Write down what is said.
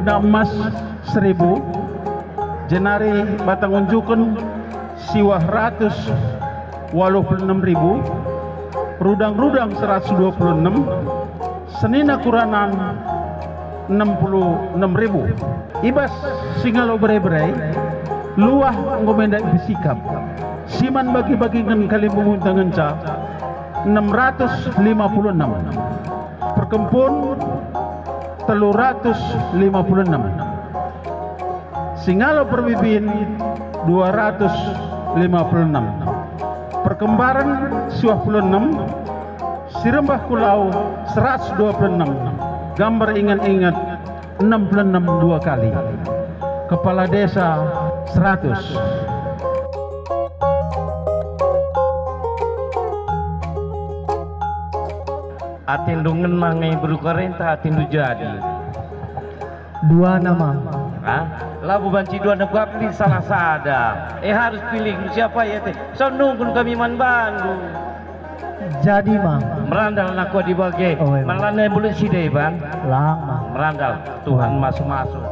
benda emas 1000, jenari batang unjukun siwah 186.000, rudang-rudang 126, senina kuranan 66.000. Ibas singalo berai-berai luah ngomendak bersikap siman bagi-bagikan kalimbungun tanganca 656, perkempun 356, singalo perbibin 256, perkembaran 26, sirembah kulau 126, gambar ingat-ingat 66 dua kali, kepala desa 100. Atindungan mangai berukarenta atindu jadi. Dua nama. Hah? Labu banci dua nak pilih salah sada. Harus pilih siapa ya teh? So nunggun kami man Bandung. Jadi mah. Merandal nak di bagai. Malane boleh sidai ban. Lang mah. Merandal. Tuhan masuk-masuk.